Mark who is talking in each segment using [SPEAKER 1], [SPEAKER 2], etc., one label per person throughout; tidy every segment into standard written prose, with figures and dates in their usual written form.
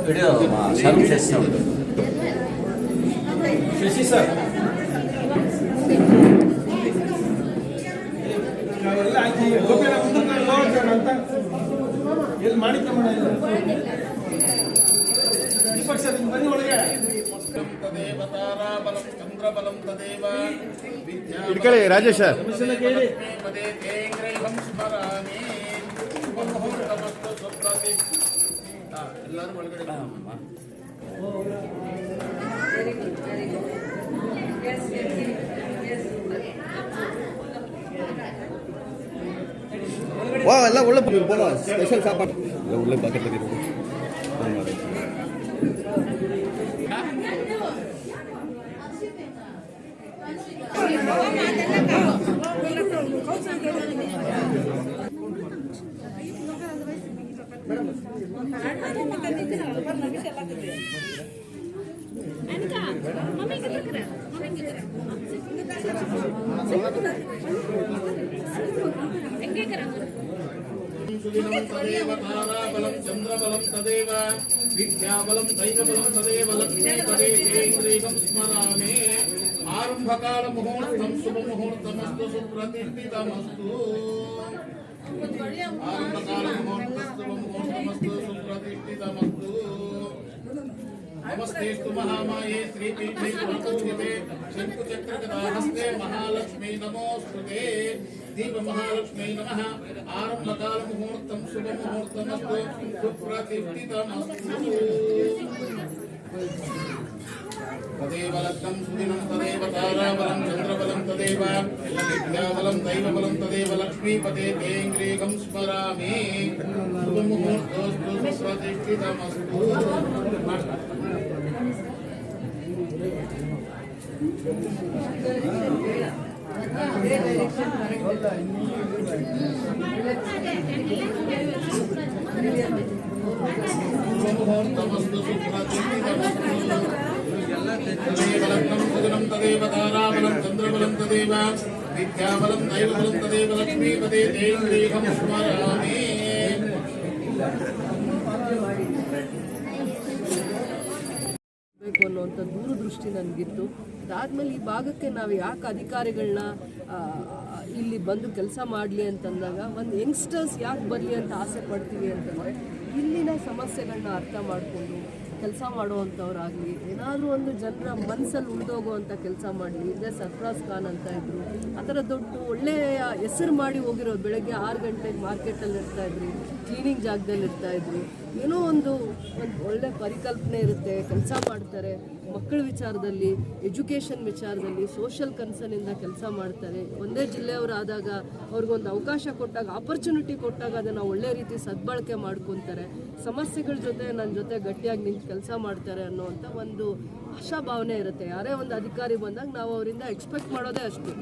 [SPEAKER 1] Video serve చేస్తాం
[SPEAKER 2] Shashi sir Deepak sir ಬನ್ನಿ ಒಳಗೆ
[SPEAKER 3] ದೇವತಾರಾಬಲಂ ಚಂದ್ರಬಲಂ ತದೇವ
[SPEAKER 2] ಇಡ್ಕಳಿ ರಾಜೇಶ್ ಸರ್
[SPEAKER 3] ಪದೇ ತೇಂಗ್ರೈಹಂ ಸ್ಮರಾಮಿ ಮುಹೂರ್ತಮಸ್ತು ಸುಪ್ರತಿ ಎಲ್ಲರೂ ಒಳಗಡೆ
[SPEAKER 2] ವಾ ಎಲ್ಲ ಒಳ್ಳೆ ಸ್ಪೆಷಲ್ ಸಾಪಾಡು ಎಲ್ಲ ಒಳ್ಳೆ ಬಾಕತ್ತಲ್ಲಿರೋದು
[SPEAKER 3] ದೇವತಾರಾಬಲಂ ಚಂದ್ರಬಲಂ ತದೇವ ವಿದ್ಯಾಬಲಂ ದೈವಬಲಂ ತದೇವ ಲಕ್ಷ್ಮೀಪದೇ ತೇಂಗ್ರೀಗಂ ಸ್ಮರಾಮಿ ಆರಂಭಕಾಲ ಮುಹೂರ್ತಂ ಶುಭ ಮುಹೂರ್ತಮಸ್ತು ಸುಪ್ರತಿಷ್ಠಿತಮಸ್ತು ಆರಂಭಕಾಲ ಮುಹೂರ್ತಮಸ್ತು ಶುಭ ಮುಹೂರ್ತಮಸ್ತು ಸುಪ್ರತಿಷ್ಠಿತಮಸ್ತು ನಮಸ್ತೆಸ್ತು ಮಹಾಮಾಯೇ ಶ್ರೀಪೀಠೆ ಪುರಪೂಜಿತೆ ಶಂಕುಚಕ್ರಗದಾಹಸ್ತೆ ಮಹಾಲಕ್ಷ್ಮೀ ನಮೋಸ್ತುತೆ ದೀಪ ಮಹಾಲಕ್ಷ್ಮೀ ನಮಃ ಆರಂಭಕಾಲ ಮುಹೂರ್ತಂ ಶುಭ ಮುಹೂರ್ತಮಸ್ತು ಸುಪ್ರತಿಷ್ಠಿತಮಸ್ತು ತದೇವ ಲಗ್ನಂ ಸುದಿನಂ ತದೇವ ತಾರಾಬಲಂ ಚಂದ್ರಬಲಂ ತದೇವ ವಿದ್ಯಾಬಲಂ ದೈವಬಲಂ ತದೇವ ಲಕ್ಷ್ಮೀಪದೇ ತೇಂಗ್ರೀಗಂ ಸ್ಮರಾಮಿ ಶುಭ ಮುಹೂರ್ತೋಸ್ತು ಸುಪ್ರತಿಷ್ಠಿತಮಸ್ತು ಮುಹೂರ್ತಮಸ್ತು ಸುಪ್ರತಿಷ್ಠಿತಮಸ್ತು ತದೇವ ಲಗ್ನಂ ಸುದಿನಂ ತದೇವ ತಾರಾಬಲಂ ಚಂದ್ರಬಲಂ ತದೇವ ವಿದ್ಯಾಬಲಂ ದೈವಬಲಂ ತದೇವ ಲಕ್ಷ್ಮೀಪದೇ ತೇಂಗ್ರೀಗಂ ಸ್ಮರಾಮಿ
[SPEAKER 4] ಅನ್ನುವಂಥ ದೂರದೃಷ್ಟಿ ನನಗಿತ್ತು. ಅದಾದಮೇಲೆ ಈ ಭಾಗಕ್ಕೆ ನಾವು ಯಾಕೆ ಅಧಿಕಾರಿಗಳನ್ನ ಇಲ್ಲಿ ಬಂದು ಕೆಲಸ ಮಾಡಲಿ ಅಂತಂದಾಗ ಒಂದು ಯಂಗ್ಸ್ಟರ್ಸ್ ಯಾಕೆ ಬರಲಿ ಅಂತ ಆಸೆ ಪಡ್ತೀವಿ ಅಂತಂದರೆ ಇಲ್ಲಿನ ಸಮಸ್ಯೆಗಳನ್ನ ಅರ್ಥ ಮಾಡಿಕೊಂಡು ಕೆಲಸ ಮಾಡುವಂಥವ್ರಾಗಲಿ ಏನಾದರೂ ಒಂದು ಜನರ ಮನಸ್ಸಲ್ಲಿ ಉಳಿದೋಗುವಂಥ ಕೆಲಸ ಮಾಡಲಿ. ಇದೇ ಸರ್ಫರಾಜ್ ಖಾನ್ ಅಂತ ಇದ್ದರು, ಆ ಥರ ದೊಡ್ಡ ಒಳ್ಳೆಯ ಹೆಸರು ಮಾಡಿ ಹೋಗಿರೋದು. ಬೆಳಗ್ಗೆ 6 ಗಂಟೆಗೆ ಮಾರ್ಕೆಟಲ್ಲಿ ಇರ್ತಾಯಿದ್ರಿ, ಕ್ಲೀನಿಂಗ್ ಜಾಗದಲ್ಲಿ ಇರ್ತಾಯಿದ್ರು. ಏನೋ ಒಂದು ಒಳ್ಳೆ ಪರಿಕಲ್ಪನೆ ಇರುತ್ತೆ, ಕೆಲಸ ಮಾಡ್ತಾರೆ. ಮಕ್ಕಳ ವಿಚಾರದಲ್ಲಿ, ಎಜುಕೇಷನ್ ವಿಚಾರದಲ್ಲಿ, ಸೋಷಲ್ ಕನ್ಸರ್ನಿಂದ ಕೆಲಸ ಮಾಡ್ತಾರೆ. ಒಂದೇ ಜಿಲ್ಲೆಯವರಾದಾಗ ಅವ್ರಿಗೊಂದು ಅವಕಾಶ ಕೊಟ್ಟಾಗ, ಆಪರ್ಚುನಿಟಿ ಕೊಟ್ಟಾಗ ಅದನ್ನು ಒಳ್ಳೆ ರೀತಿ ಸದ್ಬಳಕೆ ಮಾಡ್ಕೊತಾರೆ. ಸಮಸ್ಯೆಗಳ ಜೊತೆ ನನ್ನ ಜೊತೆ ಗಟ್ಟಿಯಾಗಿ ನಿಂತು ಕೆಲಸ ಮಾಡ್ತಾರೆ ಅನ್ನೋವಂಥ ಒಂದು ಆಶಾಭಾವನೆ ಇರುತ್ತೆ. ಯಾರೇ ಒಂದು ಅಧಿಕಾರಿ ಬಂದಾಗ ನಾವು ಅವರಿಂದ ಎಕ್ಸ್ಪೆಕ್ಟ್ ಮಾಡೋದೇ ಅಷ್ಟು.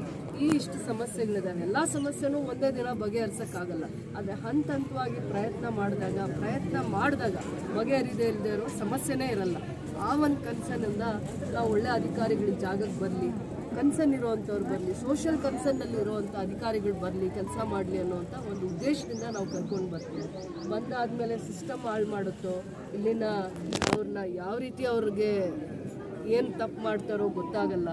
[SPEAKER 4] ಇಷ್ಟು ಸಮಸ್ಯೆಗಳಿದ್ದಾವೆ, ಎಲ್ಲ ಸಮಸ್ಯೆನೂ ಒಂದೇ ದಿನ ಬಗೆಹರಿಸೋಕ್ಕಾಗಲ್ಲ. ಆದರೆ ಹಂತ ಹಂತವಾಗಿ ಪ್ರಯತ್ನ ಮಾಡಿದಾಗ ಬಗೆಹರಿದೇ ಇಲ್ಲದೆ ಇರೋ ಸಮಸ್ಯೆನೇ ಇರಲ್ಲ. ಆ ಒಂದು ಕನ್ಸರ್ನಿಂದ ನಾವು ಒಳ್ಳೆ ಅಧಿಕಾರಿಗಳಿಗೆ ಜಾಗಕ್ಕೆ ಬರಲಿ, ಕನ್ಸರ್ನ್ ಇರೋವಂಥವ್ರು ಬರಲಿ, ಸೋಷಿಯಲ್ ಕನ್ಸರ್ನಲ್ಲಿ ಇರೋವಂಥ ಅಧಿಕಾರಿಗಳು ಬರಲಿ, ಕೆಲಸ ಮಾಡಲಿ ಅನ್ನೋವಂಥ ಒಂದು ಉದ್ದೇಶದಿಂದ ನಾವು ಕರ್ಕೊಂಡು ಬರ್ತೀವಿ. ಬಂದಾದಮೇಲೆ ಸಿಸ್ಟಮ್ ಹಾಳು ಮಾಡುತ್ತೋ, ಇಲ್ಲಿನ ಅವ್ರನ್ನ ಯಾವ ರೀತಿ ಅವ್ರಿಗೆ ಏನು ತಪ್ಪು ಮಾಡ್ತಾರೋ ಗೊತ್ತಾಗಲ್ಲ.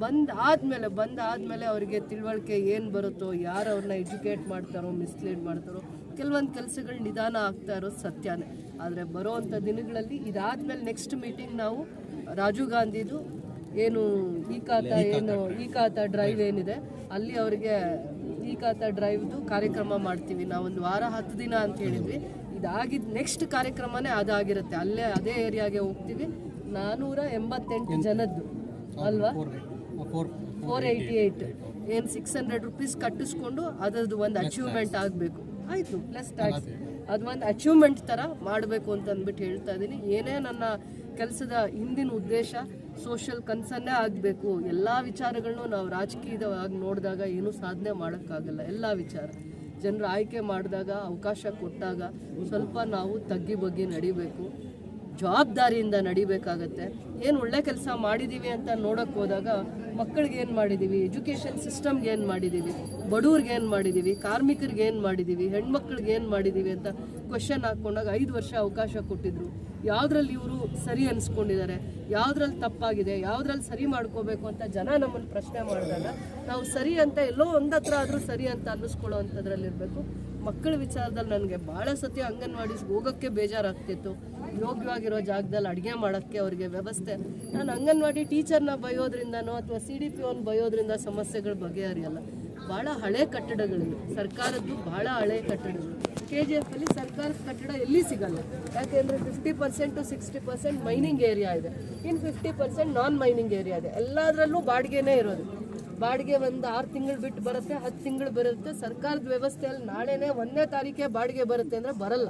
[SPEAKER 4] ಬಂದಾದಮೇಲೆ ಅವರಿಗೆ ತಿಳುವಳಿಕೆ ಏನು ಬರುತ್ತೋ, ಯಾರು ಅವ್ರನ್ನ ಎಜುಕೇಟ್ ಮಾಡ್ತಾರೋ, ಮಿಸ್ಲೀಡ್ ಮಾಡ್ತಾರೋ, ಕೆಲವೊಂದು ಕೆಲಸಗಳು ನಿಧಾನ ಆಗ್ತಾ ಇರೋದು ಸತ್ಯನೇ. ಆದರೆ ಬರೋವಂಥ ದಿನಗಳಲ್ಲಿ ಇದಾದಮೇಲೆ ನೆಕ್ಸ್ಟ್ ಮೀಟಿಂಗ್ ನಾವು ರಾಜೀವ್ ಗಾಂಧಿದು ಏನು ಈ ಖಾತಾ ಡ್ರೈವ್ ಏನಿದೆ ಅಲ್ಲಿ ಅವರಿಗೆ ಈ ಖಾತಾ ಡ್ರೈವ್ದು ಕಾರ್ಯಕ್ರಮ ಮಾಡ್ತೀವಿ. ನಾವೊಂದು ವಾರ 10 ದಿನ ಅಂತ ಹೇಳಿದ್ವಿ. ಇದಾಗಿದ್ದು ನೆಕ್ಸ್ಟ್ ಕಾರ್ಯಕ್ರಮನೇ ಅದಾಗಿರುತ್ತೆ. ಅದೇ ಏರಿಯಾಗೆ ಹೋಗ್ತೀವಿ. 488 ಜನದ್ದು ಅಲ್ವಾ, 488 ಏನು 600 ರೂಪೀಸ್ ಕಟ್ಟಿಸ್ಕೊಂಡು ಅದರದ್ದು ಒಂದು ಅಚೀವ್ಮೆಂಟ್ ಆಗಬೇಕು. ಆಯಿತು, ಪ್ಲಸ್ ಟ್ಯಾಕ್ಸ್ ಅದು ಒಂದು ಅಚೀವ್ಮೆಂಟ್ ಥರ ಮಾಡಬೇಕು ಅಂತ ಅಂದ್ಬಿಟ್ಟು ಹೇಳ್ತಾ ಇದ್ದೀನಿ. ಏನೇ ನನ್ನ ಕೆಲಸದ ಹಿಂದಿನ ಉದ್ದೇಶ ಸೋಷಿಯಲ್ ಕನ್ಸರ್ನೇ ಆಗಬೇಕು. ಎಲ್ಲ ವಿಚಾರಗಳನ್ನೂ ನಾವು ರಾಜಕೀಯವಾಗಿ ನೋಡಿದಾಗ ಏನೂ ಸಾಧನೆ ಮಾಡೋಕ್ಕಾಗಲ್ಲ. ಎಲ್ಲ ವಿಚಾರ ಜನರು ಆಯ್ಕೆ ಮಾಡಿದಾಗ, ಅವಕಾಶ ಕೊಟ್ಟಾಗ ಸ್ವಲ್ಪ ನಾವು ತಗ್ಗಿ ಬಗ್ಗಿ ನಡಿಬೇಕು, ಜವಾಬ್ದಾರಿಯಿಂದ ನಡಿಬೇಕಾಗತ್ತೆ. ಏನು ಒಳ್ಳೆ ಕೆಲಸ ಮಾಡಿದ್ದೀವಿ ಅಂತ ನೋಡೋಕ್ಕೆ ಹೋದಾಗ ಮಕ್ಕಳಿಗೆ ಏನು ಮಾಡಿದ್ದೀವಿ, ಎಜುಕೇಷನ್ ಸಿಸ್ಟಮ್ಗೆ ಏನು ಮಾಡಿದ್ದೀವಿ, ಬಡವ್ರಿಗೆ ಏನು ಮಾಡಿದ್ದೀವಿ, ಕಾರ್ಮಿಕರಿಗೆ ಏನು ಮಾಡಿದ್ದೀವಿ, ಹೆಣ್ಮಕ್ಳಿಗೆ ಏನು ಮಾಡಿದ್ದೀವಿ ಅಂತ ಕ್ವೆಶನ್ ಹಾಕ್ಕೊಂಡಾಗ 5 ವರ್ಷ ಅವಕಾಶ ಕೊಟ್ಟಿದ್ರು. ಯಾವುದ್ರಲ್ಲಿ ಇವರು ಸರಿ ಅನಿಸ್ಕೊಂಡಿದ್ದಾರೆ, ಯಾವುದ್ರಲ್ಲಿ ತಪ್ಪಾಗಿದೆ, ಯಾವುದ್ರಲ್ಲಿ ಸರಿ ಮಾಡ್ಕೋಬೇಕು ಅಂತ ಜನ ನಮ್ಮನ್ನು ಪ್ರಶ್ನೆ ಮಾಡಿದಾಗ ನಾವು ಸರಿ ಅಂತ ಎಲ್ಲೋ ಒಂದತ್ರ ಆದರೂ ಸರಿ ಅಂತ ಅನ್ನಿಸ್ಕೊಳ್ಳೋ ಅಂಥದ್ರಲ್ಲಿರಬೇಕು. ಮಕ್ಕಳ ವಿಚಾರದಲ್ಲಿ ನನಗೆ ಭಾಳ ಸತಿ ಅಂಗನವಾಡಿಗೆ ಹೋಗೋಕ್ಕೆ ಬೇಜಾರಾಗ್ತಿತ್ತು. ಯೋಗ್ಯವಾಗಿರೋ ಜಾಗದಲ್ಲಿ ಅಡುಗೆ ಮಾಡೋಕ್ಕೆ ಅವರಿಗೆ ವ್ಯವಸ್ಥೆ. ನಾನು ಅಂಗನವಾಡಿ ಟೀಚರ್ನ ಬಯೋದ್ರಿಂದನೋ ಅಥವಾ CDPOನ ಬಯೋದ್ರಿಂದ ಸಮಸ್ಯೆಗಳು ಬಗೆಹರಿಯಲ್ಲ. ಭಾಳ ಹಳೆ ಕಟ್ಟಡಗಳಿವೆ, ಸರ್ಕಾರದ್ದು ಭಾಳ ಹಳೆ ಕಟ್ಟಡಗಳು. KGF ಅಲ್ಲಿ ಸರ್ಕಾರದ ಕಟ್ಟಡ ಎಲ್ಲಿ ಸಿಗಲ್ಲ, ಯಾಕೆಂದರೆ 50% to 60% ಮೈನಿಂಗ್ ಏರಿಯಾ ಇದೆ, ಇನ್ನು 50% ನಾನ್ ಮೈನಿಂಗ್ ಏರಿಯಾ ಇದೆ. ಎಲ್ಲದರಲ್ಲೂ ಬಾಡಿಗೆನೇ ಇರೋದು. ಬಾಡಿಗೆ ಒಂದು 6 ತಿಂಗಳು ಬಿಟ್ಟು ಬರುತ್ತೆ, 10 ತಿಂಗಳು ಬರುತ್ತೆ. ಸರ್ಕಾರದ ವ್ಯವಸ್ಥೆಯಲ್ಲಿ ನಾಳೆನೇ 1ನೇ ತಾರೀಕೆ ಬಾಡಿಗೆ ಬರುತ್ತೆ ಅಂದರೆ ಬರಲ್ಲ.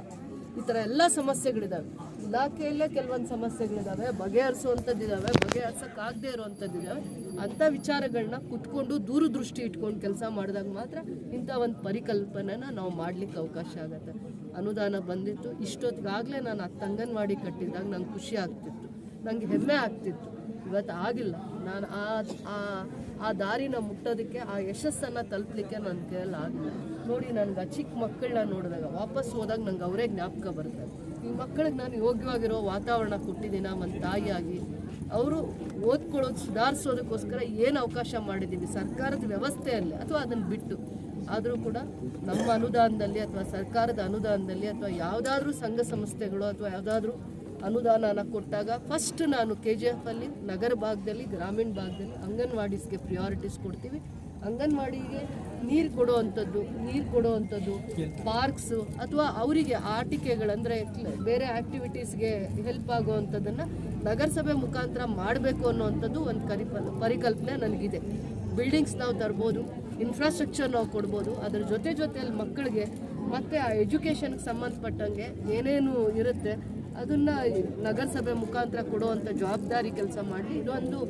[SPEAKER 4] ಈ ಥರ ಎಲ್ಲ ಸಮಸ್ಯೆಗಳಿದ್ದಾವೆ. ಇಲಾಖೆಯಲ್ಲೇ ಕೆಲವೊಂದು ಸಮಸ್ಯೆಗಳಿದ್ದಾವೆ, ಬಗೆಹರಿಸುವಂಥದ್ದಿದ್ದಾವೆ, ಬಗೆಹರಿಸೋಕ್ಕಾಗದೇ ಇರುವಂಥದ್ದಿದ್ದಾವೆ. ಅಂಥ ವಿಚಾರಗಳನ್ನ ಕುತ್ಕೊಂಡು ದೂರದೃಷ್ಟಿ ಇಟ್ಕೊಂಡು ಕೆಲಸ ಮಾಡಿದಾಗ ಮಾತ್ರ ಇಂಥ ಒಂದು ಪರಿಕಲ್ಪನೆನ ನಾವು ಮಾಡಲಿಕ್ಕೆ ಅವಕಾಶ ಆಗುತ್ತೆ. ಅನುದಾನ ಬಂದಿತ್ತು, ಇಷ್ಟೊತ್ತಿಗಾಗಲೇ ನಾನು 10 ಅಂಗನವಾಡಿ ಕಟ್ಟಿದ್ದಾಗ ನಂಗೆ ಖುಷಿ ಆಗ್ತಿತ್ತು, ನನಗೆ ಹೆಮ್ಮೆ ಆಗ್ತಿತ್ತು. ಇವತ್ತು ಆಗಿಲ್ಲ. ನಾನು ಆ ದಾರಿನ ಮುಟ್ಟೋದಕ್ಕೆ, ಆ ಯಶಸ್ಸನ್ನು ತಲುಪಲಿಕ್ಕೆ ನನ್ನ ಕೈಯಲ್ಲಿ ಆಗಿಲ್ಲ. ನೋಡಿ, ನನಗೆ ಆ ಚಿಕ್ಕ ಮಕ್ಕಳನ್ನ ನೋಡಿದಾಗ ವಾಪಸ್ ಹೋದಾಗ ನಂಗೆ ಅವರೇ ಜ್ಞಾಪಕ ಬರ್ತದೆ. ಈ ಮಕ್ಕಳಿಗೆ ನಾನು ಯೋಗ್ಯವಾಗಿರೋ ವಾತಾವರಣ ಕೊಟ್ಟಿದ್ದೀನಿ ಒಂದು ತಾಯಿಯಾಗಿ. ಅವರು ಓದ್ಕೊಳ್ಳೋದು ಸುಧಾರಿಸೋದಕ್ಕೋಸ್ಕರ ಏನು ಅವಕಾಶ ಮಾಡಿದ್ದೀವಿ ಸರ್ಕಾರದ ವ್ಯವಸ್ಥೆಯಲ್ಲಿ ಅಥವಾ ಅದನ್ನು ಬಿಟ್ಟು, ಆದರೂ ಕೂಡ ನಮ್ಮ ಅನುದಾನದಲ್ಲಿ ಅಥವಾ ಸರ್ಕಾರದ ಅನುದಾನದಲ್ಲಿ ಅಥವಾ ಯಾವುದಾದ್ರೂ ಸಂಘ ಸಂಸ್ಥೆಗಳು ಅಥವಾ ಯಾವುದಾದ್ರೂ ಅನುದಾನನ ಕೊಟ್ಟಾಗ ಫಸ್ಟ್ ನಾನು KGF ಅಲ್ಲಿ ನಗರ ಭಾಗದಲ್ಲಿ, ಗ್ರಾಮೀಣ ಭಾಗದಲ್ಲಿ ಅಂಗನವಾಡೀಸ್ಗೆ ಪ್ರಿಯಾರಿಟೀಸ್ ಕೊಡ್ತೀವಿ. ಅಂಗನವಾಡಿಗೆ ನೀರು ಕೊಡುವಂಥದ್ದು, ಪಾರ್ಕ್ಸು ಅಥವಾ ಅವರಿಗೆ ಆಟಿಕೆಗಳಂದರೆ ಬೇರೆ ಆ್ಯಕ್ಟಿವಿಟೀಸ್ಗೆ ಹೆಲ್ಪ್ ಆಗುವಂಥದ್ದನ್ನು ನಗರಸಭೆ ಮುಖಾಂತರ ಮಾಡಬೇಕು ಅನ್ನೋವಂಥದ್ದು ಒಂದು ಪರಿಕಲ್ಪನೆ ನನಗಿದೆ. ಬಿಲ್ಡಿಂಗ್ಸ್ ನಾವು ತರ್ಬೋದು, ಇನ್ಫ್ರಾಸ್ಟ್ರಕ್ಚರ್ ನಾವು ಕೊಡ್ಬೋದು. ಅದರ ಜೊತೆಯಲ್ಲಿ ಮಕ್ಕಳಿಗೆ ಮತ್ತು ಆ ಎಜುಕೇಷನ್ಗೆ ಸಂಬಂಧಪಟ್ಟಂಗೆ ಏನೇನು ಇರುತ್ತೆ ಅದನ್ನು ನಗರಸಭೆ ಮುಖಾಂತರ ಕೊಡುವಂಥ ಜವಾಬ್ದಾರಿ ಕೆಲಸ ಮಾಡಿ ಇದೊಂದು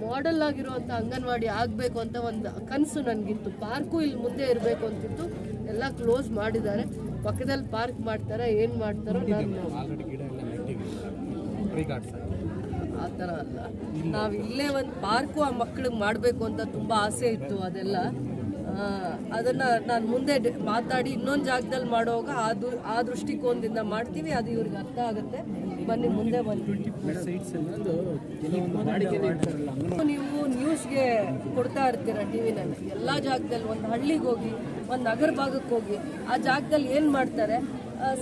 [SPEAKER 4] ಮಾಡೆಲ್ ಆಗಿರುವಂಥ ಅಂಗನವಾಡಿ ಆಗಬೇಕು ಅಂತ ಒಂದು ಕನಸು ನನಗಿತ್ತು. ಪಾರ್ಕು ಇಲ್ಲಿ ಮುಂದೆ ಇರಬೇಕು ಅಂತಿತ್ತು, ಎಲ್ಲ ಕ್ಲೋಸ್ ಮಾಡಿದ್ದಾರೆ. ಪಕ್ಕದಲ್ಲಿ ಪಾರ್ಕ್ ಮಾಡ್ತಾರೆ, ಏನು ಮಾಡ್ತಾರೋ ನಾನು ಆ ಥರ ಅಲ್ಲ. ನಾವು ಇಲ್ಲೇ ಒಂದು ಪಾರ್ಕು ಆ ಮಕ್ಕಳಿಗೆ ಮಾಡಬೇಕು ಅಂತ ತುಂಬ ಆಸೆ ಇತ್ತು. ಅದನ್ನು ನಾನು ಮುಂದೆ ಮಾತಾಡಿ ಇನ್ನೊಂದು ಜಾಗದಲ್ಲಿ ಮಾಡುವಾಗ ಆ ದೃಷ್ಟಿಕೋನದಿಂದ ಮಾಡ್ತೀವಿ. ಅದು ಇವ್ರಿಗೆ ಅರ್ಥ ಆಗುತ್ತೆ. ಬನ್ನಿ ಮುಂದೆ ನೀವು ನ್ಯೂಸ್ಗೆ ಕೊಡ್ತಾ ಇರ್ತೀರ TV-ನಲ್ಲಿ. ಎಲ್ಲ ಜಾಗದಲ್ಲಿ ಒಂದು ಹಳ್ಳಿಗೆ ಹೋಗಿ, ಒಂದು ನಗರ ಭಾಗಕ್ಕೆ ಹೋಗಿ, ಆ ಜಾಗದಲ್ಲಿ ಏನು ಮಾಡ್ತಾರೆ,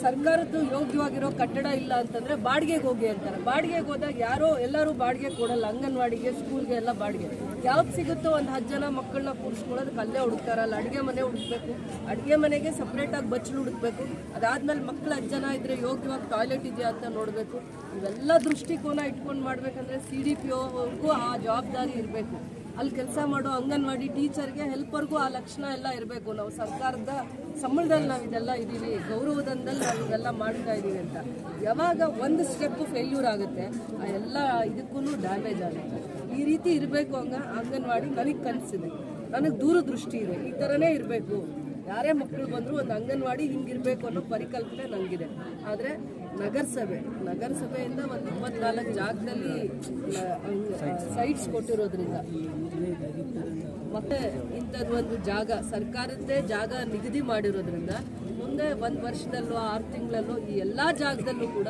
[SPEAKER 4] ಸರ್ಕಾರದ್ದು ಯೋಗ್ಯವಾಗಿರೋ ಕಟ್ಟಡ ಇಲ್ಲ ಅಂತಂದರೆ ಬಾಡಿಗೆಗೆ ಹೋಗಿ ಅಂತಾರೆ. ಬಾಡಿಗೆಗೆ ಹೋದಾಗ ಎಲ್ಲರೂ ಬಾಡಿಗೆ ಕೊಡಲ್ಲ. ಅಂಗನವಾಡಿಗೆ, ಸ್ಕೂಲ್ಗೆ ಎಲ್ಲ ಬಾಡಿಗೆ ಯಾವ್ದು ಸಿಗುತ್ತೋ ಒಂದು 10 ಜನ ಮಕ್ಕಳನ್ನ ಕೂರಿಸ್ಕೊಳ್ಳೋದಕ್ಕೆ ಅಲ್ಲೇ ಹುಡುಕ್ತಾರಲ್ಲ. ಅಡುಗೆ ಮನೆ ಹುಡುಕ್ಬೇಕು, ಅಡುಗೆ ಮನೆಗೆ ಸಪ್ರೇಟಾಗಿ ಬಚ್ಚಲು ಹುಡುಕ್ಬೇಕು. ಅದಾದಮೇಲೆ ಮಕ್ಕಳು 10 ಜನ ಇದ್ದರೆ ಯೋಗ್ಯವಾಗಿ ಟಾಯ್ಲೆಟ್ ಇದೆಯಾ ಅಂತ ನೋಡಬೇಕು. ಇವೆಲ್ಲ ದೃಷ್ಟಿಕೋನ ಇಟ್ಕೊಂಡು ಮಾಡಬೇಕಂದ್ರೆ CDPOಗೂ ಆ ಜವಾಬ್ದಾರಿ ಇರಬೇಕು. ಅಲ್ಲಿ ಕೆಲಸ ಮಾಡೋ ಅಂಗನವಾಡಿ ಟೀಚರ್ಗೆ, ಹೆಲ್ಪರ್ಗೂ ಆ ಲಕ್ಷಣ ಎಲ್ಲ ಇರಬೇಕು. ನಾವು ಸರ್ಕಾರದ ಸಂಬಳದಲ್ಲಿ ನಾವು ಇದೆಲ್ಲ ಇದ್ದೀವಿ, ಗೌರವಧನದಲ್ಲಿ ನಾವು ಇದೆಲ್ಲ ಮಾಡ್ತಾ ಇದ್ದೀವಿ ಅಂತ. ಯಾವಾಗ ಒಂದು ಸ್ಟೆಪ್ಪು ಫೇಲ್ಯೂರ್ ಆಗುತ್ತೆ, ಆ ಎಲ್ಲ ಇದಕ್ಕೂ ಡ್ಯಾಮೇಜ್ ಆಗುತ್ತೆ. ಈ ರೀತಿ ಇರಬೇಕು ಅಂಗನವಾಡಿ. ನನಗೆ ಕನಸಿದೆ, ನನಗೆ ದೂರದೃಷ್ಟಿ ಇದೆ. ಈ ಥರನೇ ಇರಬೇಕು. ಯಾರೇ ಮಕ್ಕಳು ಬಂದರೂ ಒಂದು ಅಂಗನವಾಡಿ ಹಿಂಗಿರಬೇಕು ಅನ್ನೋ ಪರಿಕಲ್ಪನೆ ನನಗಿದೆ. ಆದರೆ ನಗರಸಭೆಯಿಂದ ಒಂದು 24 ಜಾಗದಲ್ಲಿ ಸೈಟ್ಸ್ ಕೊಟ್ಟಿರೋದ್ರಿಂದ ಮತ್ತೆ ಇಂಥದ್ದು ಒಂದು ಜಾಗ ಸರ್ಕಾರದ್ದೇ ಜಾಗ ನಿಗದಿ ಮಾಡಿರೋದ್ರಿಂದ ಮುಂದೆ 1 ವರ್ಷದಲ್ಲೋ 6 ತಿಂಗಳಲ್ಲೋ ಈ ಎಲ್ಲ ಜಾಗದಲ್ಲೂ ಕೂಡ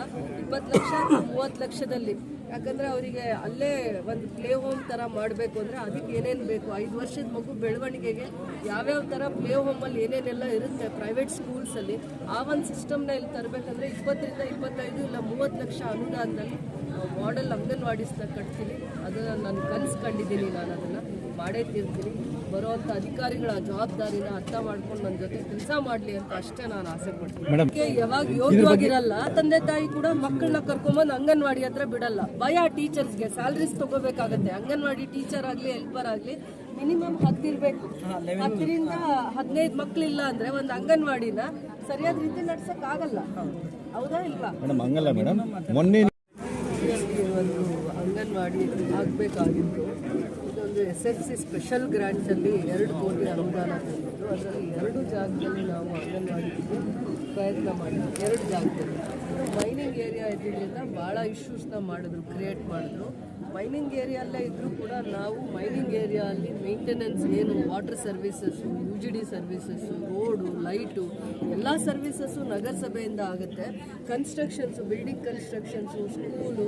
[SPEAKER 4] 20 ಲಕ್ಷ 30 ಲಕ್ಷದಲ್ಲಿ, ಯಾಕಂದರೆ ಅವರಿಗೆ ಅಲ್ಲೇ ಒಂದು ಪ್ಲೇ ಹೋಮ್ ಥರ ಮಾಡಬೇಕು ಅಂದರೆ ಅದಕ್ಕೆ ಏನೇನು ಬೇಕು, 5 ವರ್ಷದ ಮಗು ಬೆಳವಣಿಗೆಗೆ ಯಾವ್ಯಾವ ಥರ ಪ್ಲೇ ಹೋಮಲ್ಲಿ ಏನೇನೆಲ್ಲ ಇರುತ್ತೆ ಪ್ರೈವೇಟ್ ಸ್ಕೂಲ್ಸಲ್ಲಿ, ಆ ಒಂದು ಸಿಸ್ಟಮ್ನ ಇಲ್ಲಿ ತರಬೇಕಂದ್ರೆ 20 ರಿಂದ 25 ಇಲ್ಲ 30 ಲಕ್ಷ ಅನುದಾನದಲ್ಲಿ ಮಾಡೆಲ್ ಅಂಗನವಾಡೀಸ್ನ ಕಟ್ತೀನಿ. ಅದನ್ನು ನಾನು ಕನಸು ಕಂಡಿದ್ದೀನಿ. ನಾನು ಅದನ್ನು ಮಾಡೇ ತೀರ್ತೀನಿ. ಬರುವಂಥ ಅಧಿಕಾರಿಗಳ ಜವಾಬ್ದಾರಿನ ಅರ್ಥ ಮಾಡ್ಕೊಂಡು ನನ್ನ ಜೊತೆ ಕೆಲಸ ಮಾಡಲಿ ಅಂತ ಅಷ್ಟೇ ನಾನು ಆಸೆ ಪಡ್ತೀನಿ. ಯಾವಾಗ ಯೋಗ್ಯವಾಗಿರಲ್ಲ ತಂದೆ ತಾಯಿ ಕೂಡ ಮಕ್ಕಳನ್ನ ಕರ್ಕೊಂಬಂದು ಅಂಗನವಾಡಿ ಹತ್ರ ಬಿಡಲ್ಲ. ಭಯ ಟೀಚರ್ಸ್ಗೆ, ಸ್ಯಾಲ್ರೀಸ್ ತಗೋಬೇಕಾಗತ್ತೆ. ಅಂಗನವಾಡಿ ಟೀಚರ್ ಆಗಲಿ ಹೆಲ್ಪರ್ ಆಗಲಿ ಮಿನಿಮಮ್ 10 ಇರಬೇಕು. 10 ರಿಂದ 15 ಮಕ್ಕಳಿಲ್ಲ ಅಂದರೆ ಒಂದು ಅಂಗನವಾಡಿನ ಸರಿಯಾದ ರೀತಿ ನಡ್ಸೋಕ್ಕಾಗಲ್ಲ. ಹೌದಾ ಇಲ್ವಾ? ಒಂದು ಅಂಗನವಾಡಿ ಆಗಬೇಕಾಗಿತ್ತು. ಇದೊಂದು SFC ಸ್ಪೆಷಲ್ ಗ್ರಾಂಟ್ಸಲ್ಲಿ 2 ಕೋಟಿ ಅನುದಾನ ತಂದಿದ್ದು. ಅದರಲ್ಲಿ 2 ಜಾಗದಲ್ಲಿ ನಾವು ಅಂಗನವಾಡಿಗೆ ಪ್ರಯತ್ನ ಮಾಡಿದ್ವಿ. 2 ಜಾಗದಲ್ಲಿ ಮೈನಿಂಗ್ ಏರಿಯಾ ಇದ್ದಿದ್ದರಿಂದ ಭಾಳ ಇಶ್ಯೂಸ್ನ ಕ್ರಿಯೇಟ್ ಮಾಡಿದ್ರು. ಮೈನಿಂಗ್ ಏರಿಯಲ್ಲೇ ಇದ್ದರೂ ಕೂಡ ನಾವು ಮೈನಿಂಗ್ ಏರಿಯಾ ಅಲ್ಲಿ ಮೇಂಟೆನೆನ್ಸ್ ಏನು water services, UGD services, road, light ಎಲ್ಲ ಸರ್ವಿಸಸ್ಸು ನಗರಸಭೆಯಿಂದ ಆಗುತ್ತೆ. Constructions, building constructions, school,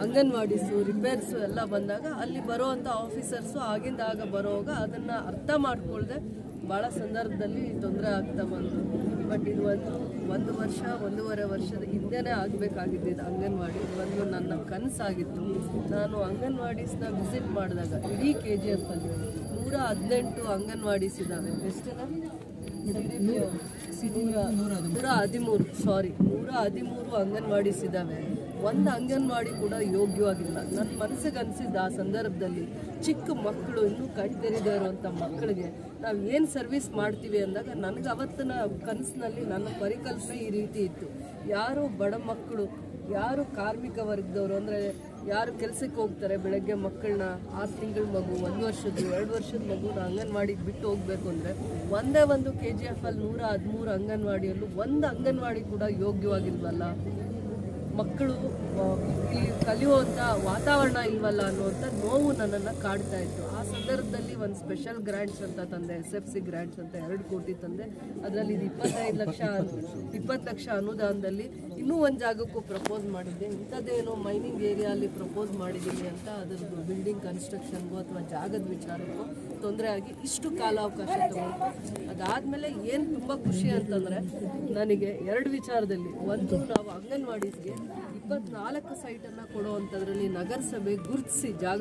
[SPEAKER 4] ಅಂಗನವಾಡೀಸು, repairs ಎಲ್ಲ ಬಂದಾಗ ಅಲ್ಲಿ ಬರೋವಂಥ ಆಫೀಸರ್ಸು ಆಗಿಂದ ಆಗ ಬರೋವಾಗ ಅದನ್ನು ಅರ್ಥ ಮಾಡ್ಕೊಳ್ದೆ ಭಾಳ ಸಂದರ್ಭದಲ್ಲಿ ತೊಂದರೆ ಆಗ್ತಾ ಬಂತು. ಬಟ್ ಇದು ಒಂದು ವರ್ಷ 1.5 ವರ್ಷದ ಹಿಂದೆನೇ ಆಗಬೇಕಾಗಿದ್ದು ಅಂಗನವಾಡಿ ನನ್ನ ಕನಸಾಗಿತ್ತು. ನಾನು ಅಂಗನವಾಡೀಸ್ನ ವಿಸಿಟ್ ಮಾಡಿದಾಗ ಇಡೀ KGF ಅಲ್ಲಿ 118 ಅಂಗನವಾಡೀಸ್ ಇದ್ದಾವೆ. ಎಷ್ಟಿದೆ? 113 ಅಂಗನವಾಡೀಸ್ ಇದ್ದಾವೆ. ಒಂದು ಅಂಗನವಾಡಿ ಕೂಡ ಯೋಗ್ಯವಾಗಿಲ್ಲ. ನನ್ನ ಮನಸ್ಸಿಗೆ ಅನಿಸಿದ್ದ ಆ ಸಂದರ್ಭದಲ್ಲಿ ಚಿಕ್ಕ ಮಕ್ಕಳು, ಇನ್ನೂ ಕಣ್ತೆರೆದೇ ಇರುವಂಥ ಮಕ್ಕಳಿಗೆ ನಾವು ಏನು ಸರ್ವಿಸ್ ಮಾಡ್ತೀವಿ ಅಂದಾಗ ನನಗೆ ಅವತ್ತಿನ ಕನಸಿನಲ್ಲಿ ನನ್ನ ಪರಿಕಲ್ಪನೆ ಈ ರೀತಿ ಇತ್ತು. ಯಾರು ಬಡ ಮಕ್ಕಳು, ಯಾರು ಕಾರ್ಮಿಕ ವರ್ಗದವರು, ಅಂದರೆ ಯಾರು ಕೆಲಸಕ್ಕೆ ಹೋಗ್ತಾರೆ, ಬೆಳಗ್ಗೆ ಮಕ್ಕಳನ್ನ 6 ತಿಂಗಳ ಮಗು, 1 ವರ್ಷದ್ದು, 2 ವರ್ಷದ ಮಗುನ ಅಂಗನವಾಡಿಗೆ ಬಿಟ್ಟು ಹೋಗಬೇಕು ಅಂದರೆ ಒಂದು KGF ಅಲ್ಲಿ 113 ಅಂಗನವಾಡಿಯಲ್ಲೂ ಒಂದು ಅಂಗನವಾಡಿ ಕೂಡ ಯೋಗ್ಯವಾಗಿಲ್ವಲ್ಲ, ಮಕ್ಕಳು ಇಲ್ಲಿ ಕಲಿಯುವಂಥ ವಾತಾವರಣ ಇಲ್ವಲ್ಲ ಅನ್ನುವಂಥ ನೋವು ನನ್ನನ್ನು ಕಾಡ್ತಾ ಇತ್ತು. ಆ ಸಂದರ್ಭದಲ್ಲಿ ಒಂದು ಸ್ಪೆಷಲ್ ಗ್ರ್ಯಾಂಟ್ಸ್ ಅಂತ ತಂದೆ, SFC ಗ್ರ್ಯಾಂಟ್ಸ್ ಅಂತ 2 ಕೋಟಿ ತಂದೆ. ಅದರಲ್ಲಿ ಇದು 20 ಲಕ್ಷ ಅನುದಾನದಲ್ಲಿ ಇನ್ನೂ ಒಂದು ಜಾಗಕ್ಕೂ ಪ್ರಪೋಸ್ ಮಾಡಿದ್ದೆ. ಇಂಥದ್ದೇನೋ ಮೈನಿಂಗ್ ಏರಿಯಾ ಅಲ್ಲಿ ಪ್ರಪೋಸ್ ಮಾಡಿದ್ದೀನಿ ಅಂತ ಅದರದ್ದು ಬಿಲ್ಡಿಂಗ್ ಕನ್ಸ್ಟ್ರಕ್ಷನ್ಗೂ ಅಥವಾ ಜಾಗದ ವಿಚಾರಕ್ಕೂ ತೊಂದರೆ ಆಗಿ ಇಷ್ಟು ಕಾಲಾವಕಾಶ ತಗೊಂಡು ಅದಾದಮೇಲೆ ಏನು ತುಂಬ ಖುಷಿ ಅಂತಂದರೆ ನನಗೆ 2 ವಿಚಾರದಲ್ಲಿ, ಒಂದು ನಾವು ಅಂಗನವಾಡೀಸ್ಗೆ 24 ಸೈಟನ್ನು ಕೊಡುವಂಥದ್ರಲ್ಲಿ ನಗರಸಭೆ ಗುರುತಿಸಿ ಜಾಗ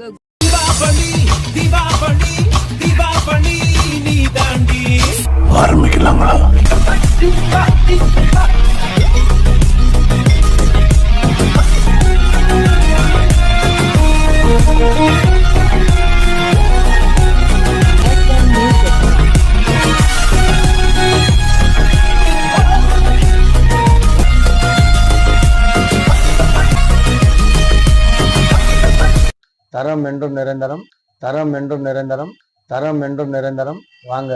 [SPEAKER 5] தரம் என்றும் நிரந்தரம், தரம் என்றும் நிரந்தரம், தரம் என்றும் நிரந்தரம். வாங்க.